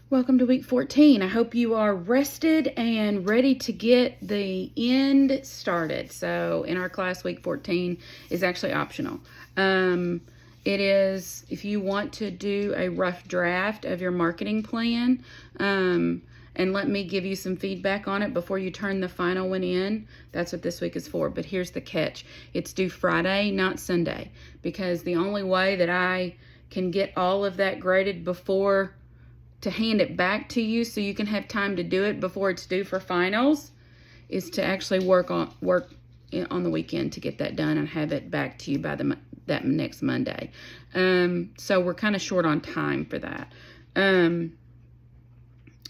Welcome to week 14. I hope you are rested and ready to get the end started. So in our class, week 14 is actually optional. It is if you want to do a rough draft of your marketing plan, and let me give you some feedback on it before you turn the final one in. That's what this week is for. But here's the catch. It's due Friday, not Sunday, because the only way that I can get all of that graded before to hand it back to you so you can have time to do it before it's due for finals is to actually work on the weekend to get that done and have it back to you by that next Monday. So we're kind of short on time for that.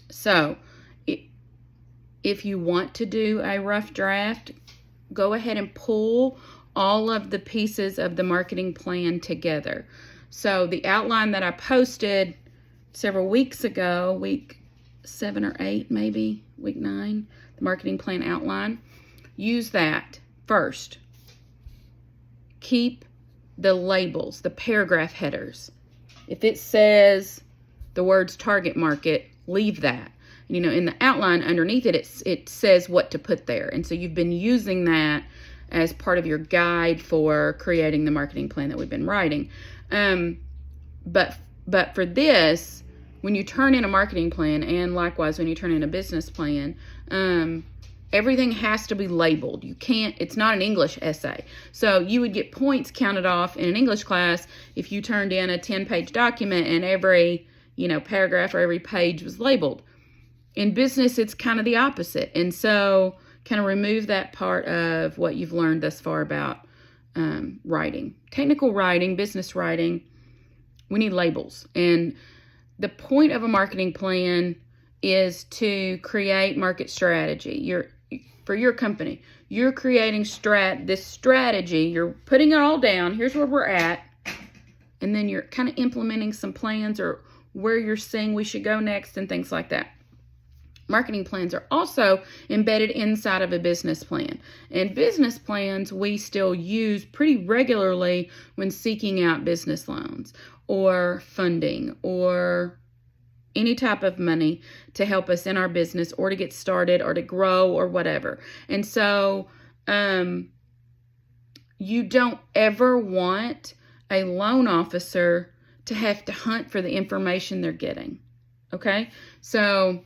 So if you want to do a rough draft, go ahead and pull all of the pieces of the marketing plan together. So the outline that I posted several weeks ago, week 7 or 8 maybe, week 9, the marketing plan outline, use that first. Keep the labels, the paragraph headers. If it says the words target market, leave that. You know, in the outline underneath it, it says what to put there. And so you've been using that as part of your guide for creating the marketing plan that we've been writing. But for this, when you turn in a marketing plan, and likewise when you turn in a business plan, everything has to be labeled. You can't, it's not an English essay. So you would get points counted off in an English class if you turned in a 10-page document and every, paragraph or every page was labeled. In business, it's kind of the opposite. And so kind of remove that part of what you've learned thus far about writing. Technical writing, business writing, we need labels. And the point of a marketing plan is to create market strategy. For your company, you're creating this strategy. You're putting it all down. Here's where we're at. And then you're kind of implementing some plans or where you're seeing we should go next and things like that. Marketing plans are also embedded inside of a business plan. And business plans we still use pretty regularly when seeking out business loans or funding or any type of money to help us in our business or to get started or to grow or whatever. And so you don't ever want a loan officer to have to hunt for the information they're getting. Okay? So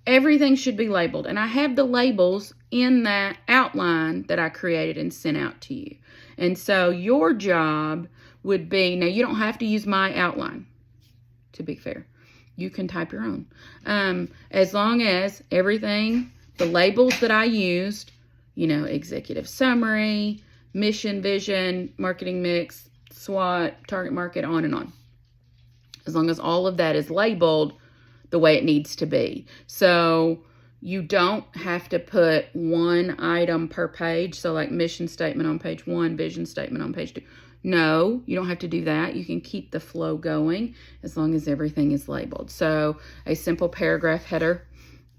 everything should be labeled. And I have the labels in that outline that I created and sent out to you. And so your job would be, now you don't have to use my outline, to be fair. You can type your own. As long as everything, the labels that I used, executive summary, mission, vision, marketing mix, SWOT, target market, on and on. As long as all of that is labeled the way it needs to be. So you don't have to put one item per page. So like mission statement on page 1, vision statement on page 2. No, you don't have to do that. You can keep the flow going as long as everything is labeled. So a simple paragraph header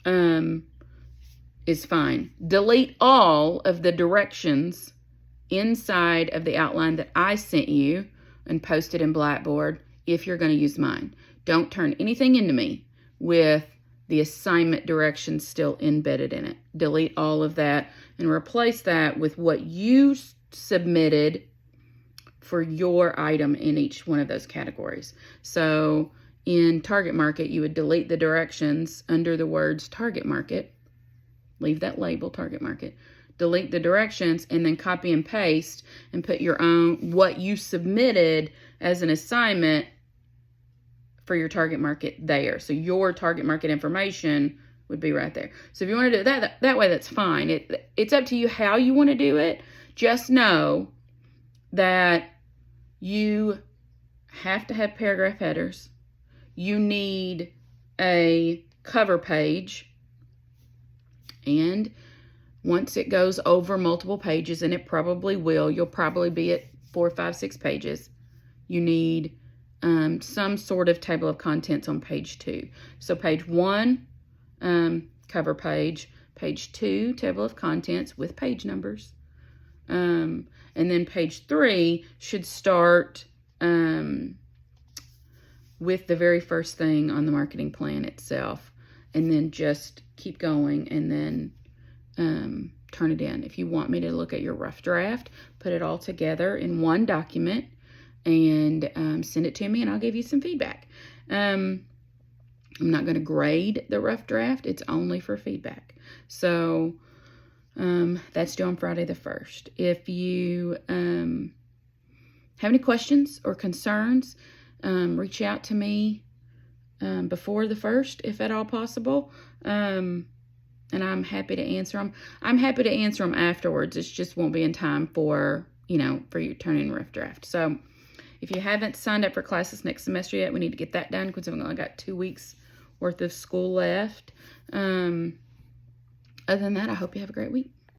is fine. Delete all of the directions inside of the outline that I sent you and posted in Blackboard if you're going to use mine. Don't turn anything into me with the assignment directions still embedded in it. Delete all of that and replace that with what you submitted for your item in each one of those categories. So in target market, you would delete the directions under the words target market. Leave that label, target market. Delete the directions and then copy and paste and put your own, what you submitted as an assignment for your target market there. So your target market information would be right there. So if you want to do it that way, that's fine. It's up to you how you want to do it. Just know that you have to have paragraph headers. You need a cover page. And once it goes over multiple pages, and it probably will, you'll probably be at 4, 5, 6 pages. You need some sort of table of contents on page 2. So page 1, cover page. Page 2, table of contents with page numbers. And then page 3 should start with the very first thing on the marketing plan itself, and then just keep going, and then turn it in. If you want me to look at your rough draft, put it all together in one document and send it to me, and I'll give you some feedback. I'm not going to grade the rough draft. It's only for feedback. So that's due on Friday the 1st. If you have any questions or concerns, reach out to me before the 1st, if at all possible. And I'm happy to answer them. I'm happy to answer them afterwards. It just won't be in time for, for you turning rough draft. So if you haven't signed up for classes next semester yet, we need to get that done because we've only got 2 weeks worth of school left. Other than that, I hope you have a great week.